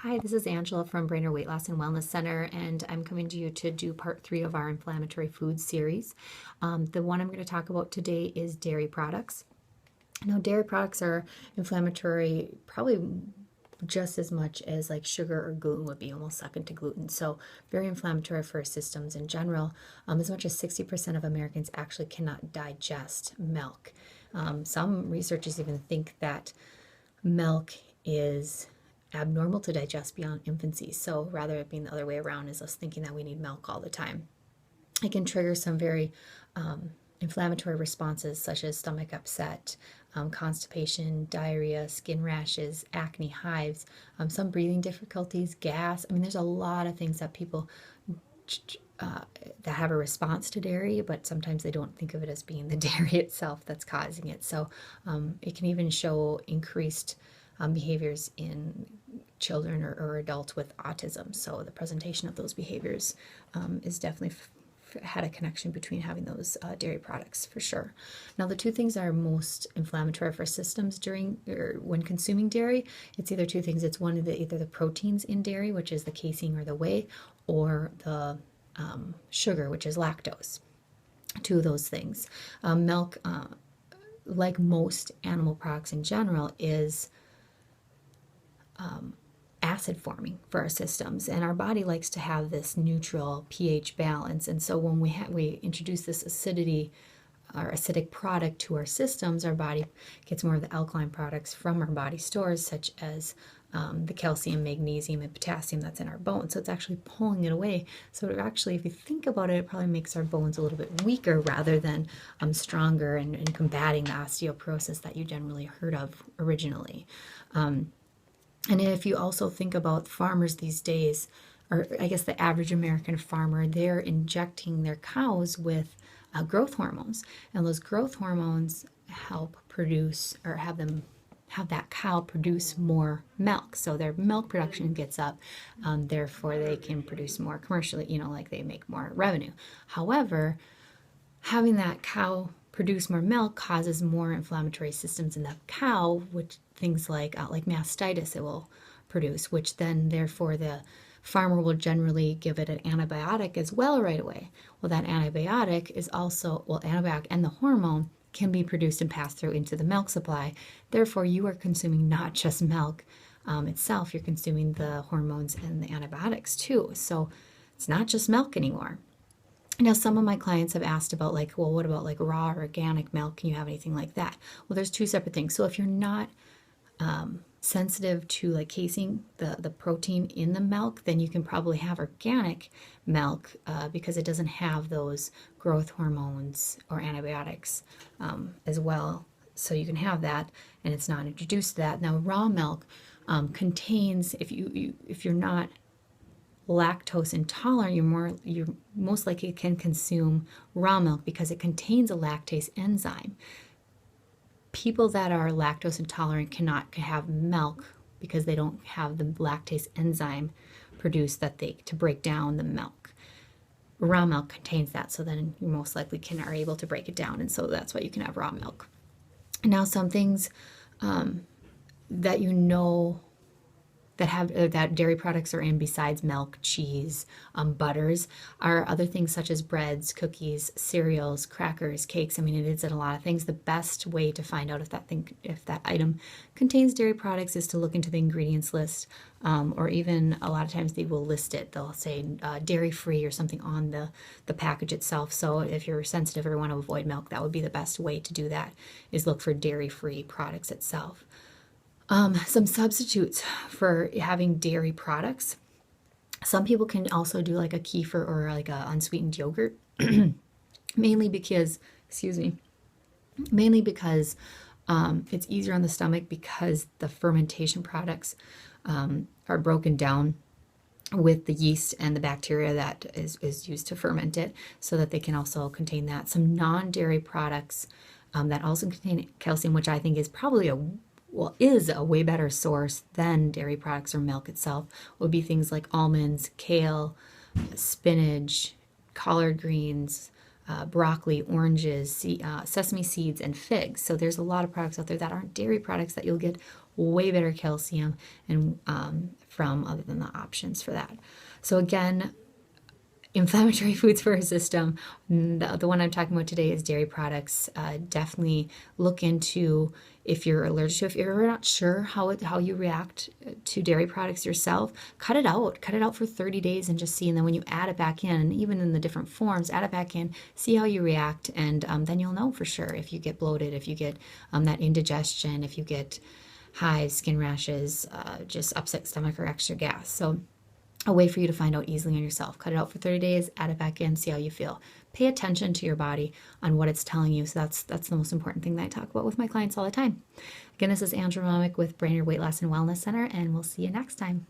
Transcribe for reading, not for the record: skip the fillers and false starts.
Hi, this is Angela from Brainer Weight Loss and Wellness Center, and I'm coming to you to do part 3 of our inflammatory food series. The one I'm going to talk about today is dairy products. Now, dairy products are inflammatory probably just as much as like sugar or gluten would be, almost second to gluten. So, very inflammatory for our systems in general. As much as 60% of Americans actually cannot digest milk. Some researchers even think that milk is abnormal to digest beyond infancy. So rather it being the other way around is us thinking that we need milk all the time. It can trigger some very inflammatory responses such as stomach upset, constipation, diarrhea, skin rashes, acne, hives, some breathing difficulties, gas. I mean, there's a lot of things that people that have a response to dairy, but sometimes they don't think of it as being the dairy itself that's causing it. So it can even show increased behaviors in children or adults with autism. So the presentation of those behaviors is definitely had a connection between having those dairy products for sure. Now, the two things that are most inflammatory for systems during or when consuming dairy, it's either two things. It's one of the either the proteins in dairy, which is the casein or the whey, or the sugar, which is lactose. Two of those things. Milk, like most animal products in general, is acid forming for our systems, and our body likes to have this neutral pH balance. And so when we introduce this acidity or acidic product to our systems, our body gets more of the alkaline products from our body stores, such as the calcium, magnesium, and potassium that's in our bones. So it's actually pulling it away. So it actually, if you think about it, it probably makes our bones a little bit weaker rather than stronger and combating the osteoporosis that you generally heard of originally. And if you also think about farmers these days, or I guess the average American farmer, they're injecting their cows with growth hormones. And those growth hormones help produce or have that cow produce more milk. So their milk production gets up, therefore they can produce more commercially, like they make more revenue. However, having that cow produce more milk causes more inflammatory systems in the cow, which things like mastitis it will produce, which then therefore the farmer will generally give it an antibiotic as well right away. Well, that antibiotic is also, antibiotic and the hormone can be produced and passed through into the milk supply. Therefore, you are consuming not just milk itself, you're consuming the hormones and the antibiotics too. So it's not just milk anymore. Now, some of my clients have asked about what about raw or organic milk? Can you have anything like that? Well, there's two separate things. So if you're not sensitive to casein, the protein in the milk, then you can probably have organic milk because it doesn't have those growth hormones or antibiotics as well. So you can have that, and it's not introduced to that. Now, raw milk contains, if you're not lactose intolerant, you're most likely can consume raw milk because it contains a lactase enzyme. People that are lactose intolerant cannot have milk because they don't have the lactase enzyme produced to break down the milk. Raw milk contains that, so then you most likely are able to break it down, and so that's why you can have raw milk. Now, some things that that dairy products are in besides milk, cheese, butters, are other things such as breads, cookies, cereals, crackers, cakes. I mean, it is in a lot of things. The best way to find out if that item contains dairy products is to look into the ingredients list, or even a lot of times they will list it. They'll say dairy-free or something on the package itself. So if you're sensitive or want to avoid milk, that would be the best way to do that, is look for dairy-free products itself. Some substitutes for having dairy products. Some people can also do a kefir or a unsweetened yogurt, mainly because it's easier on the stomach because the fermentation products are broken down with the yeast and the bacteria that is used to ferment it, so that they can also contain that. Some non-dairy products that also contain calcium, which I think is probably is a way better source than dairy products or milk itself, would be things like almonds, kale, spinach, collard greens, broccoli, oranges, sesame seeds, and figs. So there's a lot of products out there that aren't dairy products that you'll get way better calcium and from other than the options for that. So again, inflammatory foods for our system. The one I'm talking about today is dairy products. Definitely look into if you're allergic to, if you're not sure how you react to dairy products yourself, cut it out. Cut it out for 30 days and just see. And then when you add it back in, and even in the different forms, add it back in, see how you react. And then you'll know for sure if you get bloated, if you get that indigestion, if you get hives, skin rashes, just upset stomach or extra gas. So a way for you to find out easily on yourself. Cut it out for 30 days, add it back in, see how you feel. Pay attention to your body on what it's telling you. So that's the most important thing that I talk about with my clients all the time. Again, this is Andrew Momick with Brainerd Weight Loss and Wellness Center, and we'll see you next time.